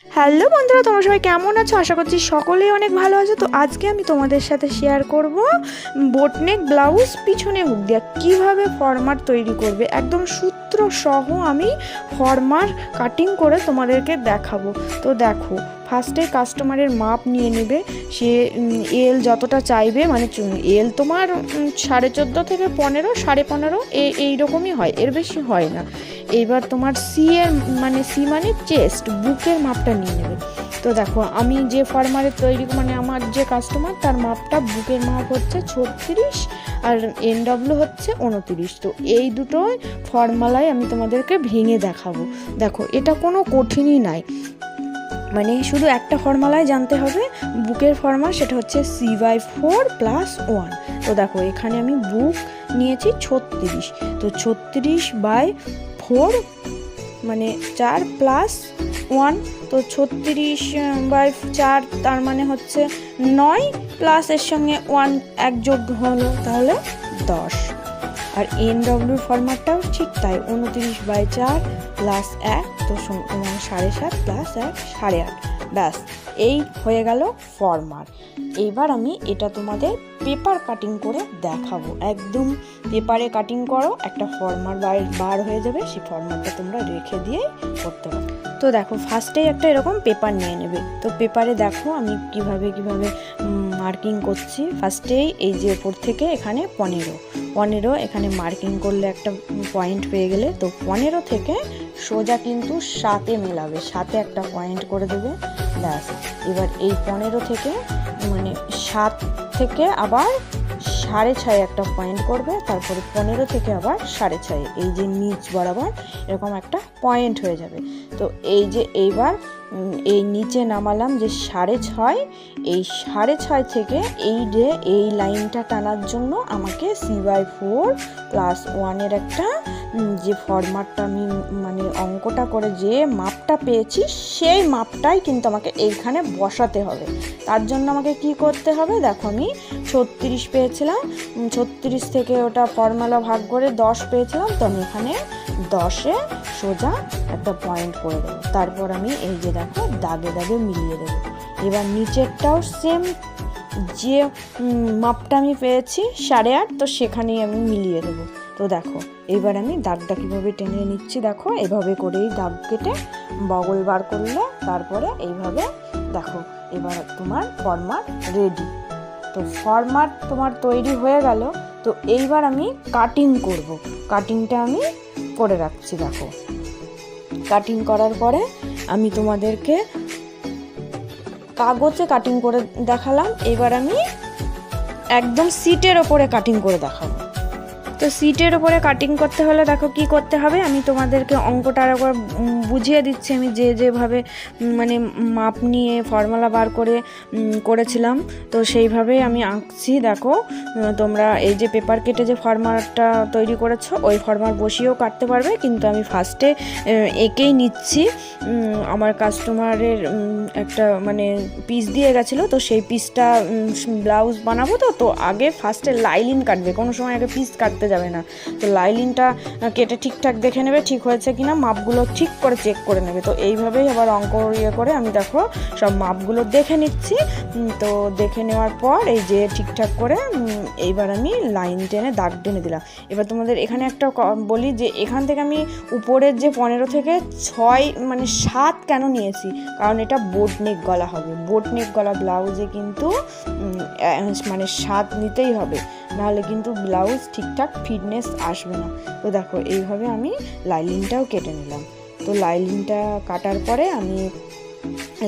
Hello বন্ধুরা, তোমরা সবাই কেমন আছো? আশা করছি সকলেই অনেক ভালো আছো। তো আজকে আমি তোমাদের সাথে শেয়ার করব বোটনেক ব্লাউজ পিছনে হুক দিয়ে কীভাবে ফরমার তৈরি করবে। একদম সূত্র সহ আমি ফরমার কাটিং করে তোমাদেরকে দেখাবো। তো দেখো, ফার্স্টে কাস্টমারের মাপ নিয়ে নেবে। সে এল যতটা চাইবে, মানে এল তোমার 14.5 থেকে 15, 15.5 এইরকমই হয়, এর বেশি হয় না। এইবার তোমার সি মানে চেস্ট বুকের মাপটা নিয়ে নেবে। তো দেখো, আমি যে ফার্মারের তৈরি মানে আমার যে কাস্টমার, তার মাপটা বুকের মাপ হচ্ছে 36 আর NW হচ্ছে 29। তো এই দুটোই ফর্মালায় আমি তোমাদেরকে ভেঙে দেখাবো। দেখো, এটা কোনো কঠিনই নাই, মানে শুধু একটা ফর্মালায় জানতে হবে বুকের ফর্মা, সেটা হচ্ছে C/4+1। তো দেখো, এখানে আমি বুক নিয়েছি 36, তো 36/4 মানে 4+1, তো 36/4 তার মানে হচ্ছে 9, প্লাস এর সঙ্গে 1 এক যোগ হলো, তাহলে 10। আর NW ফরম্যাটটাও ঠিক তাই, 29/4 প্লাস 1, তো মানে 7.5 প্লাস 1 8.5। ব্যাস, এই হয়ে গেল ফরমার। এইবার আমি এটা তোমাদের পেপার কাটিং করে দেখাবো। একদম পেপারে কাটিং করো, একটা ফরমার বার হয়ে যাবে। সেই ফরমারটা তোমরা রেখে দিয়ে করতে পারো। তো দেখো, ফার্স্টেই একটা এরকম পেপার নিয়ে নেবে। তো পেপারে দেখো আমি কিভাবে মার্কিং করছি। ফার্স্টেই এই যে ওপর থেকে এখানে 15 এখানে মার্কিং করলে একটা পয়েন্ট পেয়ে গেলে, তো 15 থেকে সোজা কিন্তু 7-এ মেলাবে, 7-এ একটা পয়েন্ট করে দেবে। ব্যাস, এবার এই 15 থেকে মানে 7 থেকে আবার 6.5 একটা পয়েন্ট করবে, তারপরে 15 থেকে আবার 6.5, এই যে নিচ বরাবর এরকম একটা পয়েন্ট হয়ে যাবে। তো এই যে এইবার এই নিচে নামালাম যে 6.5, এই 6.5 থেকে এই লাইনটা টানার জন্য আমাকে C/4+1 এর একটা যে ফরম্যাটটা আমি মানে অঙ্কটা করে যে মাপটা পেয়েছি, সেই মাপটাই কিন্তু আমাকে এইখানে বসাতে হবে। তার জন্য আমাকে কি করতে হবে, দেখো আমি 36 পেয়েছিলাম, 36 থেকে ওটা ফর্মুলা ভাগ করে 10 পেয়েছিলাম, তো আমি এখানে 10-এ সোজা একটা পয়েন্ট করে দেবো। তারপর আমি এই যে দেখো দাগে দাগে মিলিয়ে দেবো। এবার নিচেরটাও সেম, যে মাপটা আমি পেয়েছি 8.5, তো সেখানেই আমি মিলিয়ে দেবো। তো দেখো, এবার আমি দাগটা কীভাবে টেনে নিচ্ছি, দেখো এভাবে করেই দাগ কেটে বগল বার করলে তারপরে এইভাবে দেখো, এবার তোমার ফরমার রেডি। তো ফরমার তোমার তৈরি হয়ে গেল। তো এইবার আমি কাটিং করব। কাটিংটা আমি করে রাখছি। দেখো, কাটিং করার পরে আমি তোমাদেরকে কাগজে কাটিং করে দেখালাম। এবার আমি একদম সিটের ওপরে কাটিং করে দেখাবো। তো সিটের ওপরে কাটিং করতে হলে দেখো কি করতে হবে, আমি তোমাদেরকে অঙ্কটা আরেকবার বুঝিয়ে দিচ্ছি। আমি যেভাবে মানে মাপ নিয়ে ফর্মুলা বার করে করেছিলাম, তো সেইভাবেই আমি আঁকছি। দেখো, তোমরা এই যে পেপার কেটে যে ফর্মারটা তৈরি করেছো, ওই ফর্মার বসিয়েও কাটতে পারবে, কিন্তু আমি ফার্স্টে এঁকেই নিচ্ছি। আমার কাস্টমারের একটা মানে পিস দিয়ে গেছিলো, তো সেই পিসটা ব্লাউজ বানাবো। তো আগে ফার্স্টে লাইলিন কাটবে, কোনো সময় আগে পিস কাটতে যাবে না। তো লাইলিনটা কেটে ঠিকঠাক দেখে নেবে ঠিক হয়েছে কিনা, মাপগুলো ঠিক করে চেক করে নেবে। তো এইভাবেই আবার অঙ্ক করে আমি দেখো সব মাপগুলো দেখে নিচ্ছি। তো দেখে নেওয়ার পর এই যে ঠিকঠাক করে এইবার আমি লাইন টেনে দাগ টেনে দিলাম। এবার তোমাদের এখানে একটা বলি যে এখান থেকে আমি উপরের যে 15 থেকে 6 মানে 7 কেন নিয়েছি, কারণ এটা বোটনেক গলা হবে। বোটনেক গলা ব্লাউজে কিন্তু মানে 7 নিতেই হবে, নাহলে কিন্তু ব্লাউজ ঠিকঠাক ফিটনেস আসবে না। তো দেখো, এইভাবে আমি লাইলিনটাও কেটে নিলাম। তো লাইলিনটা কাটার পরে আমি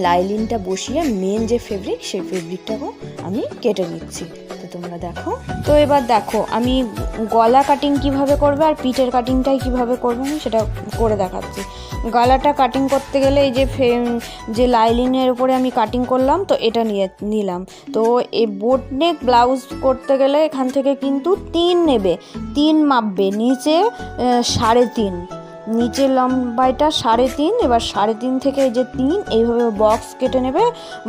লাইলিনটা বসিয়ে মেন যে ফেব্রিক, সেই ফেব্রিকটাকেও আমি কেটে নিচ্ছি। তো তোমরা দেখো। তো এবার দেখো আমি গলা কাটিং কিভাবে করবে আর পিঠের কাটিংটাই কিভাবে করবে আমি সেটা করে দেখাচ্ছি। গলাটা কাটিং করতে গেলে এই যে লাইলিনের উপরে আমি কাটিং করলাম, তো এটা নিলাম। তো এই বোটনেক ব্লাউজ করতে গেলে এখান থেকে কিন্তু 3 নেবে, 3 মাপবে, নিচে 3.5, নিচের লম্বাইটা 3.5। এবার 3.5 থেকে এই যে 3 এইভাবে বক্স কেটে নেবে।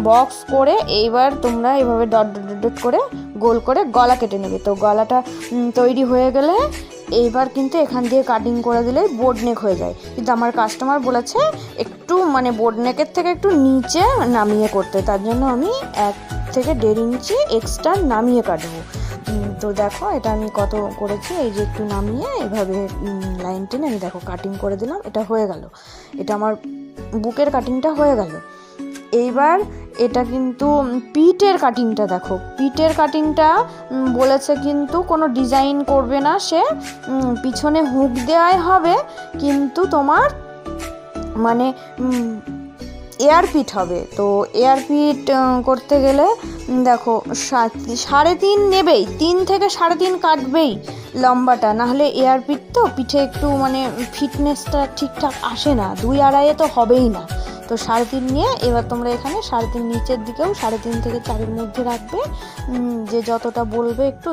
বক্স করে এইবার তোমরা এইভাবে ডট ডট ডট করে গোল করে গলা কেটে নেবে। তো গলাটা তৈরি হয়ে গেলে এইবার কিন্তু এখান দিয়ে কাটিং করে দিলেই বোর্ড নেক হয়ে যায়, কিন্তু আমার কাস্টমার বলেছে একটু মানে বোর্ড নেকের থেকে একটু নিচে নামিয়ে করতে, তার জন্য আমি 1 থেকে 1.5 ইঞ্চি এক্সট্রা নামিয়ে কাটবো। তো দেখো এটা আমি কত করেছি, এই যে একটু নামিয়ে এইভাবে লাইন টেনে আমি দেখো কাটিং করে দিলাম, এটা হয়ে গেল। এটা আমার বুকের কাটিংটা হয়ে গেল। এইবার এটা কিন্তু পিঠের কাটিংটা দেখো, পিঠের কাটিংটা বলেছে কিন্তু কোনো ডিজাইন করবে না সে, পিছনে হুক দেওয়াই হবে, কিন্তু তোমার মানে এয়ার পিট হবে। তো এয়ার পিট করতে গেলে দেখো 3.5 নেবেই, 3 থেকে 3.5 কাটবেই লম্বাটা, নাহলে এয়ার পিট তো পিঠে একটু মানে ফিটনেসটা ঠিকঠাক আসে না, 2-2.5 তো হবেই না। তো 3.5 নিয়ে এবার তোমরা এখানে 3.5 নিচের দিকেও 3.5 থেকে 4-এর মধ্যে রাখবে, যে যতটা বলবে একটু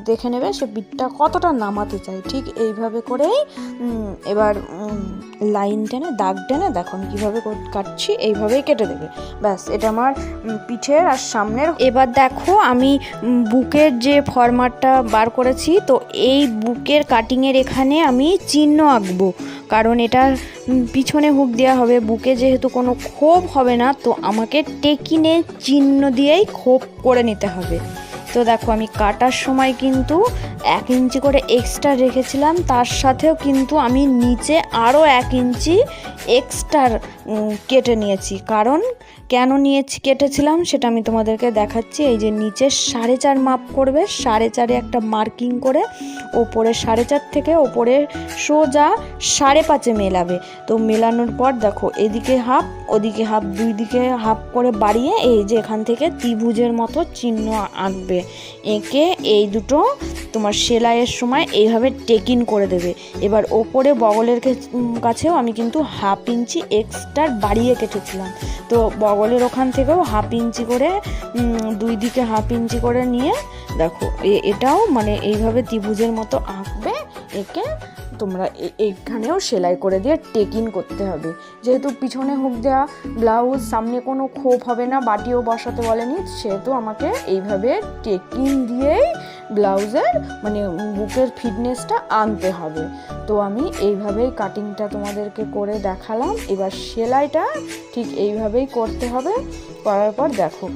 দেখে নেবে সে পিঠটা কতটা নামাতে চাই, ঠিক এইভাবে করেই এবার লাইন টেনে দাগ টেনে দেখো আমি কীভাবে কাটছি, এইভাবেই কেটে দেবে, ব্যাস। এটা আমার পিঠের আর সামনের। এবার দেখো আমি বুকের যে ফরম্যাটটা বার করেছি, তো এই বুকের কাটিংয়ের এখানে আমি চিহ্ন আঁকবো, কারণ এটার পিছনে হুক দেওয়া হবে, বুকে যেহেতু কোনো খোপ হবে না, তো আমাকে টেকিনে চিহ্ন দিয়েই খোপ করে নিতে হবে। তো দেখো আমি কাটার সময় কিন্তু 1 ইঞ্চি করে এক্সট্রা রেখেছিলাম, তার সাথেও কিন্তু আমি নিচে আরও 1 ইঞ্চি এক্সট্রা কেটে নিয়েছি। কারণ কেন কেটেছিলাম সেটা আমি তোমাদেরকে দেখাচ্ছি। এই যে নিচে 4.5 মাপ করবে, 4.5 একটা মার্কিং করে ওপরে 4.5 থেকে ওপরে সোজা 5.5 মেলাবে। তো মেলানোর পর দেখো এদিকে হাফ ওদিকে হাফ, 2 দিকে হাফ করে বাড়িয়ে এই যে এখান থেকে ত্রিভুজের মতো চিহ্ন আঁকবে, এঁকে এই দুটো তোমার সেলাইয়ের সময় এইভাবে টেকিন করে দেবে। এবার ওপরে বগলের কাছেও আমি কিন্তু 1/2 ইঞ্চি এক্সট্রা বাড়িয়ে কেটেছিলাম, তো বগলের ওখান থেকেও 1/2 ইঞ্চি করে 2 দিকে 1/2 ইঞ্চি করে নিয়ে দেখো এটাও মানে এইভাবে ত্রিভুজের মতো আঁকবে, এঁকে তোমরা এইখানেও সেলাই করে দিয়ে টেকিং করতে হবে। যেহেতু পিছনে হুক দেওয়া ব্লাউজ, সামনে কোনো খোপ হবে না, বাটিও বসাতে বলেনি, সেহেতু আমাকে এইভাবে টেকিং দিয়েই ব্লাউজের মানে বুকের ফিটনেসটা আনতে হবে। তো আমি এইভাবেই কাটিংটা তোমাদেরকে করে দেখালাম। এবার সেলাইটা ঠিক এইভাবেই করতে হবে। করার পর দেখো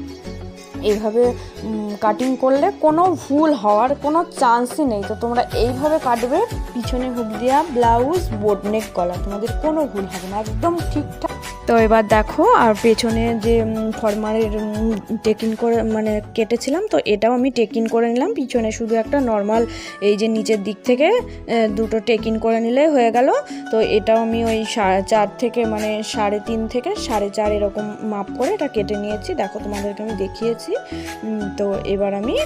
এইভাবে কাটিং করলে কোনো ভুল হওয়ার কোনো চান্সই নেই। তো তোমরা এইভাবে কাটবে, পিছনে হুক দেওয়া ব্লাউজ, বোট নেক গলা, তোমাদের কোনো ভুল হবে না, একদম ঠিকঠাক। তো এবার দেখো আর পেছনে যে ফরমারের টেকিং করে মানে কেটেছিলাম, তো এটাও আমি টেকিং করে নিলাম। পিছনে শুধু একটা নর্মাল এই যে নিচের দিক থেকে 2টো টেকিং করে নিলেই হয়ে গেল। তো এটাও আমি ওই 4.5 থেকে মানে 3.5 থেকে 4.5 এরকম মাপ করে এটা কেটে নিয়েছি। দেখো তোমাদেরকে আমি দেখিয়েছি। তো এবার আমি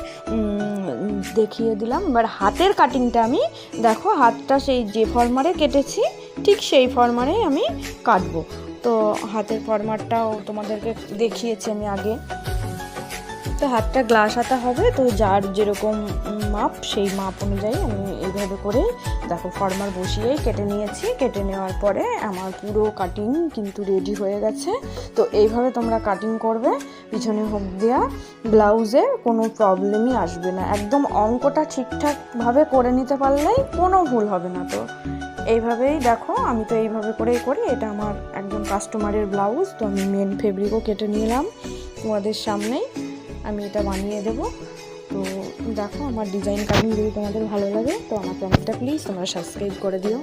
দেখিয়ে দিলাম। এবার হাতের কাটিংটা আমি দেখো হাতটা সেই যে ফরমারে কেটেছি ঠিক সেই ফরমারেই আমি কাটবো। তো হাতের ফরম্যাটটাও তোমাদেরকে দেখিয়েছি আমি আগে। তো হাতটা গ্লাস হাতা হবে, তো যার যেরকম মাপ সেই মাপ অনুযায়ী আমি এইভাবে করে দেখো ফরমার বসিয়েই কেটে নিয়েছি। কেটে নেওয়ার পরে আমার পুরো কাটিং কিন্তু রেডি হয়ে গেছে। তো এইভাবে তোমরা কাটিং করবে, পিছনে হুক দেওয়া ব্লাউজে কোনো প্রবলেমই আসবে না, একদম অঙ্কটা ঠিকঠাকভাবে করে নিতে পারলেই কোনো ভুল হবে না। তো এইভাবেই দেখো আমি তো এইভাবে করেই করি। এটা আমার একজন কাস্টমারের ব্লাউজ, তো আমি মেন ফেব্রিকও কেটে নিলাম তোমাদের সামনেই, আমি এটা বানিয়ে দেব। তো দেখো আমার ডিজাইন কাটিং যদি তোমাদের ভালো লাগে তো আমার চ্যানেলটা প্লিজ তোমরা সাবস্ক্রাইব করে দিও।